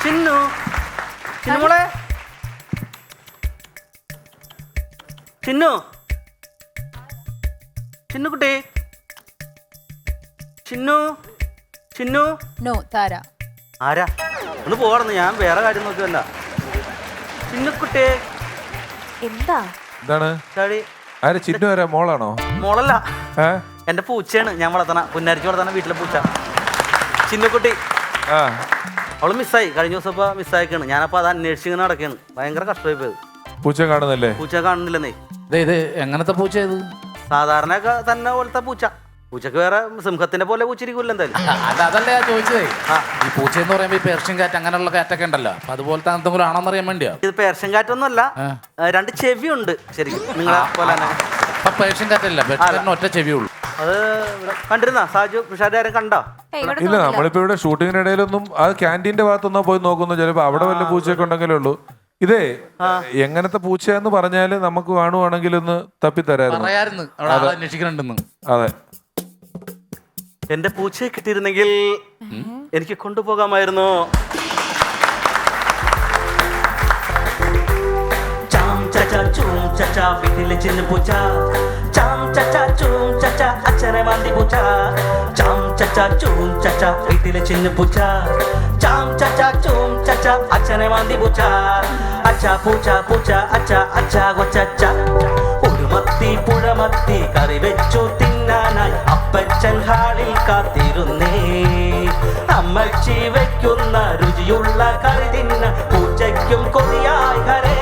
Chinnu ചിന്നുമോളെ Chinnu Chinnukutty Chinnu Chinnu no താര. ആരാ ഒന്ന് പോകണം, ഞാൻ വേറെ കാര്യം നോക്കിയല്ല. ചിന്നുകുട്ടി എന്താ എന്താണ് ചാടി. ആര് ചിന്നു വരാ? മോളാണോ? മോളല്ല, ഏ എന്റെ പൂച്ചയാണ്. ഞാൻ വളർത്തണ പുന്നരിച്ച് വളർത്തണ വീട്ടിലെ പൂച്ച ചിന്നുകുട്ടി. ആ അവള് മിസ്സായി. കഴിഞ്ഞ ദിവസം ഇപ്പൊ മിസ്സായിക്കാണ്. ഞാനപ്പോ അത് അന്വേഷിച്ചിങ്ങനെ നടക്കാണ്. ഭയങ്കര കഷ്ടമായി പോയത്. പൂച്ച കാണുന്നല്ലേ? പൂച്ച കാണുന്നില്ലെന്നേ. ഇത് എങ്ങനത്തെ പൂച്ച ഇത്? സാധാരണ തന്നെ പോലത്തെ പൂച്ച. പൂച്ചക്ക് വേറെ സിംഹത്തിന്റെ പോലെ പൂച്ചിരിക്കൂല്ലോ എന്തായാലും. അതല്ല ഞാൻ ചോദിച്ചതേ. ഈ പൂച്ച എന്ന് പറയുമ്പോ ഈ പേർഷ്യൻ കാറ്റ് അങ്ങനെയുള്ള കാറ്റൊക്കെ ഉണ്ടല്ലോ, അപ്പൊ അതുപോലത്തെ എന്തെങ്കിലും ആണോന്ന് അറിയാൻ വേണ്ടിയാ. ഇത് പേർഷ്യൻ കാറ്റൊന്നും അല്ല, രണ്ട് ചെവിയുണ്ട് ശരിക്കും നിങ്ങളെ പോലെ തന്നെ. അപ്പൊ പേർഷ്യൻ കാറ്റല്ല, പേർഷ്യൻ ഒറ്റ ചെവിയുള്ളൂ. അത് കണ്ടിരുന്ന സാജു പിഷാരുടെ ആരും കണ്ടോ? ഇല്ല, നമ്മളിപ്പോ ഇവിടെ ഷൂട്ടിങ്ങിന്റെ ഇടയിലൊന്നും ആ ക്യാൻറ്റീന്റെ ഭാഗത്തൊന്നും പോയി നോക്കുന്നു. ചിലപ്പോ അവിടെ വല്ല പൂച്ചയൊക്കെ ഉണ്ടെങ്കിലേ ഉള്ളൂ. ഇതേ എങ്ങനത്തെ പൂച്ചയെന്ന് പറഞ്ഞാല് നമുക്ക് കാണുവാണെങ്കിൽ ഒന്ന് തപ്പിത്തരായിരുന്നു. പറയായിരുന്നു അവിടെ ആളെ അന്വേഷിക്കണുണ്ടെന്ന്. അതെ, എന്റെ പൂച്ചയെ കിട്ടിയിരുന്നെങ്കിൽ എനിക്ക് കൊണ്ടുപോകാമായിരുന്നു. ചാം ചച്ചാ ചൂം ചച്ചാ വീട്ടിലെ ചിന്ന പൂച്ച. ചാം ചച്ചാ ചൂം ചച്ചാ അച്ഛനെ മാന്തി പൂച്ച. ചാം ചച്ചാ ചൂം ചച്ചാ വീട്ടിലെ ചിന്ന പൂച്ച. ചാം ചച്ചാ ചൂം ചച്ചാ അച്ഛനെ മാന്തി പൂച്ച. അച്ഛ പൂച്ച പൂച്ച അച്ഛ അച്ഛ കൊച്ചച്ച. ഒരു മത്തി പുഴമത്തി കറി വെച്ചു തിന്നാനായി അപ്പച്ചൻ ഹാളിൽ കാത്തിരുന്നേ. അമ്മച്ചി വെക്കുന്ന രുചിയുള്ള കറി തിന്ന പൂച്ചയ്ക്കും കൊതിയായി ഹരേ.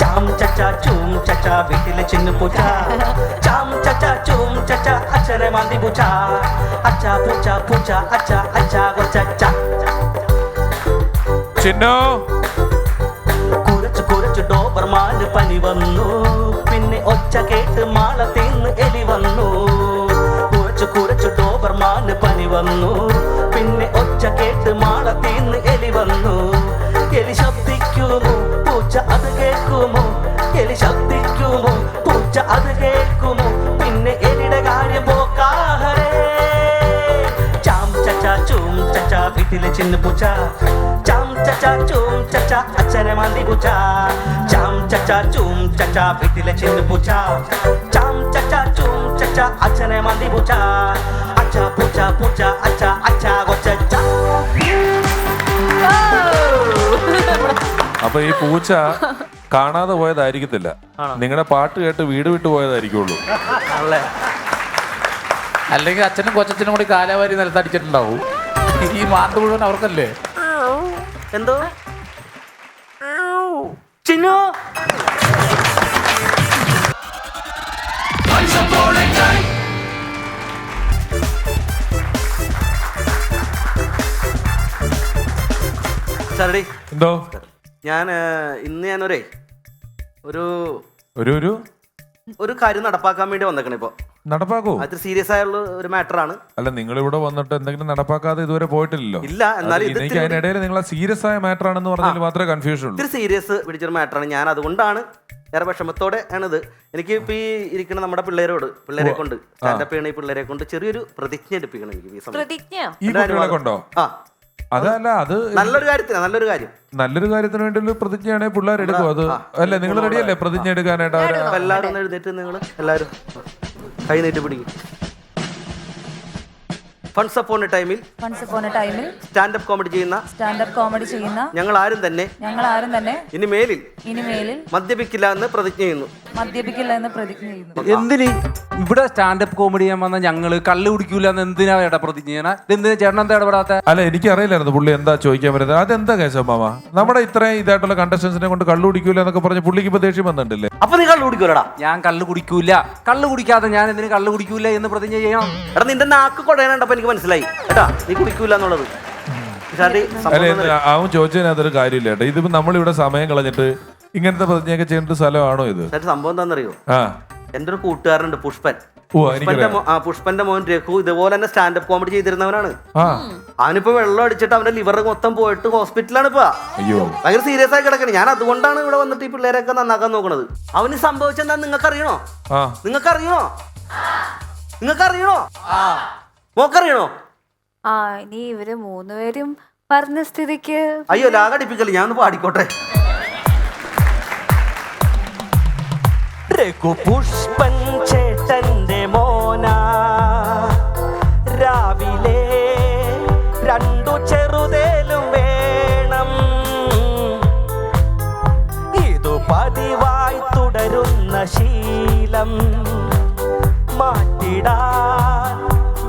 ചാം ചച്ചാ ചൂം ചച്ചാ വീട്ടിലെ ചിന്ന പൂച്ച. ചാം ചച്ചാ ചൂം ചച്ചാ അച്ഛനെ മാന്തി പൂച്ച. അച്ഛ പൂച്ച പൂച്ച അച്ഛ അച്ഛ കൊച്ചച്ച. ചിന്നു കുരച്ചു കുരച്ചു ഡോബർമാന് പനി വന്നു. പിന്നെ ഒച്ച കേട്ട് മാളത്തിന്ന് എലി വന്നു. കുരച്ചു കുരച്ചു ഡോബർമാന് പനി വന്നു. പിന്നെ ഒച്ച കേട്ട് മാളത്തിന്ന് എലി വന്നു. എലി ശബ്ദിക്കുമോ പൂച്ച അത് കേൾക്കുമോ? എലി ശബ്ദിക്കുമോ പൂച്ച അത് കേൾക്കുമോ? പിന്നെ എലിയുടെ കാര്യം പോക്കാഹരേ. ചാം ചച്ചാ ചൂം ചച്ചാ വീട്ടിലെ ചിന്ന പൂച്ച. ചാം ചച്ചാ ചൂം ചച്ചാ അച്ഛനെ മാന്തി പൂച്ച. ചാം ചച്ചാ ചൂം ചച്ചാ വീട്ടിലെ ചിന്ന പൂച്ച. ചാം ചച്ചാ ചൂം ചച്ചാ അച്ഛനെ മാന്തി പൂച്ച. അച്ഛ പൂച്ച പൂച്ച അച്ഛ അച്ഛ കൊച്ചച്ച. അപ്പൊ ഈ പൂച്ച കാണാതെ പോയതായിരിക്കത്തില്ല, നിങ്ങളുടെ പാട്ട് കേട്ട് വീട് വിട്ടു പോയതായിരിക്കുള്ളൂ. അല്ലെങ്കിൽ അച്ഛനും കൊച്ചച്ഛനും കൂടി കാലാവാരി നിലത്തടിച്ചിട്ടുണ്ടാവും. ഈ മാന്ത് മുഴുവൻ അവർക്കല്ലേ? എന്തോ ചിന്നു സാറടി. എന്തോ ഇന്ന് ഞാനൊരു ഒരു ഒരു ഒരു കാര്യം നടപ്പാക്കാൻ വേണ്ടി വന്നേക്കണേ. ഇപ്പൊ നടപ്പാക്കൂ. അത് സീരിയസ് ആയുള്ള ഒരു മാറ്റർ ആണ്. അല്ല, നിങ്ങൾ ഇവിടെ വന്നിട്ട് എന്തെങ്കിലും നടപ്പാക്കാതെ ഇതുവരെ പോയിട്ടില്ലല്ലോ. ഇല്ല, എന്നാലും എനിക്ക് അതിനിടയിൽ നിങ്ങൾ സീരിയസ് ആയ മാറ്റർ ആണെന്ന് പറഞ്ഞാൽ മാത്രമേ കൺഫ്യൂഷൻ ഉള്ളൂ. ഇത്തിരി സീരിയസ് പിടിച്ചൊരു മാറ്റർ ആണ്. ഞാൻ അതുകൊണ്ടാണ് ഏറെ വിഷമത്തോടെ ആണിത്. എനിക്ക് ഇപ്പൊ ഈ ഇരിക്കുന്ന നമ്മുടെ പിള്ളേരെ കൊണ്ട് സ്റ്റാൻഡപ്പ് ചെയ്യണ ഈ പിള്ളേരെ കൊണ്ട് ചെറിയൊരു പ്രതിജ്ഞ എടുപ്പിക്കണം. എനിക്ക് ഈ സമയം ഈ കുട്ടികളെ കൊണ്ടോ? അതല്ല, അത് നല്ലൊരു കാര്യത്തിന് നല്ലൊരു കാര്യത്തിന് വേണ്ടി പ്രതിജ്ഞയാണെങ്കിൽ പിള്ളേർ എടുക്കും. അത് അല്ലേ, നിങ്ങൾ റെഡിയല്ലേ പ്രതിജ്ഞ എടുക്കാനായിട്ട്? എല്ലാവരും ഒന്ന് എഴുന്നേറ്റ് നിങ്ങൾ എല്ലാവരും കൈ നീട്ടി പിടിക്കും. ഫൺസ് അപ്പോൺ എ ടൈമിൽ സ്റ്റാൻഡപ്പ് കോമഡി ചെയ്യുന്ന ഞങ്ങൾ ആരും തന്നെ ഇനി മേലിൽ മദ്യപിക്കില്ല എന്ന് പ്രതിജ്ഞ ചെയ്യുന്നു. എന്തിന് ഇവിടെ സ്റ്റാൻഡപ്പ് കോമഡി ചെയ്യാൻ വന്ന ഞങ്ങള് കള്ളു കുടിക്കൂല എന്ന് എന്തിനാ ചേട്ടാ പ്രതിജ്ഞ ചെയ്യണ? എന്തിനാ ചേട്ടൻ എന്താ ഇടപെടാത്ത? അല്ല, എനിക്ക് അറിയില്ലായിരുന്നു പുള്ളി എന്താ ചോദിക്കാൻ വരുന്നത്. അതെന്താ കേശവ മാമ, നമ്മുടെ ഇത്രയും ഇതായിട്ടുള്ള കണ്ടസ്റ്റൻസിനെ കൊണ്ട് കള്ളു കുടിക്കൂല എന്നൊക്കെ പറഞ്ഞ് പുള്ളിക്ക് ഇപ്പൊ ദേഷ്യം വന്നിട്ടില്ലേ? അപ്പൊ നീ കള്ളു കുടിക്കൂലടാ? ഞാൻ കള്ളു കുടിക്കൂല. കള്ളു കുടിക്കാതെ ഞാൻ എന്തിനു കള്ളു കുടിക്കൂല എന്ന് പ്രതിജ്ഞ ചെയ്യണം? എടാ, നിന്റെ നാക്ക് കൊടയാനണ്ടപ്പോ എനിക്ക് മനസ്സിലായി കേട്ടാ, നീ കുടിക്കൂല എന്നുള്ളത്. അല്ല, അവൻ ചോദിച്ചതിനകത്തൊരു കാര്യമില്ല കേട്ടോ. ഇതിപ്പോ നമ്മളിവിടെ സമയം കളഞ്ഞിട്ട് ഇങ്ങനത്തെ പ്രതിജ്ഞയൊക്കെ ചെയ്യേണ്ട സ്ഥലമാണോ ഇത്? സംഭവം എന്താണെന്നറിയോ? എന്റെ ഒരു കൂട്ടുകാരനുണ്ട് പുഷ്പൻ. പുഷ്പന്റെ മോൻ രഘു ഇതുപോലെ തന്നെ സ്റ്റാൻഡപ്പ് കോമഡി ചെയ്തിരുന്നവനാണ്. അവനിപ്പോ വെള്ളം അടിച്ചിട്ട് അവന്റെ ലിവർ മൊത്തം പോയിട്ട് ഹോസ്പിറ്റലാണ് ഇപ്പൊ. ഭയങ്കര സീരിയസ് ആയി കിടക്കണേ. ഞാൻ അതുകൊണ്ടാണ് ഇവിടെ വന്നിട്ട് ഈ പിള്ളേരൊക്കെ നന്നാക്കാൻ നോക്കണത്. അവന് സംഭവിച്ചെന്താ നിങ്ങൾക്കറിയണോ? മോക്കറിയണോ? ഇനി ഇവര് മൂന്നുപേരും പറഞ്ഞ സ്ഥിതിക്ക് അയ്യോ ലാഗടിപ്പിക്കല്, ഞാൻ ഒന്ന് പാടിക്കോട്ടെ. രഘുപുഷ്പൻ ചേട്ടന്റെ മോന, രാവിലെ 2 ചെറുതേലും വേണം. ഇതു പതിവായി തുടരുന്ന ശീലം മാറ്റിടാൻ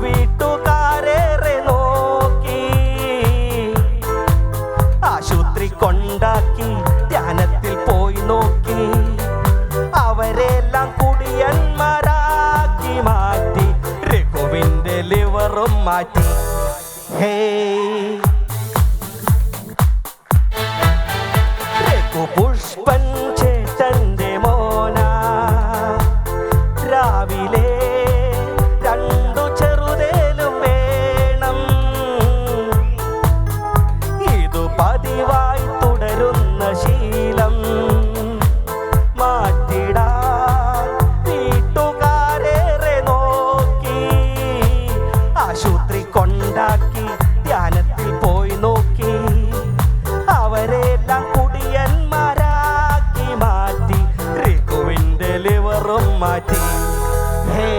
വീട്ടുകാരേറെ നോക്കി. ആശുപത്രി കൊണ്ടാക്കി ധ്യാനത്തിൽ പോയി നോക്കി. അവരെല്ലാം കുടിയന്മാരാക്കി മാറ്റി. രഘുവിന്റെ ലിവറും മാറ്റി. ഹേ രഘുപുഷ്പൻ ചേട്ടന്റെ മോന, രാവിലെ 2 ചെറുതേലും വേണം. ഇതു പതിവായി തുടരുന്ന ശീലം മാറ്റിടാൻ വീട്ടുകാരേറെ നോക്കി. ആശുപത്രി കൊണ്ടാക്കി ധ്യാനത്തിൽ പോയി നോക്കി. അവരെല്ലാം കുടിയന്മാരാക്കി മാറ്റി. രഘുവിന്റെ ലിവറും മാറ്റി. ഹേ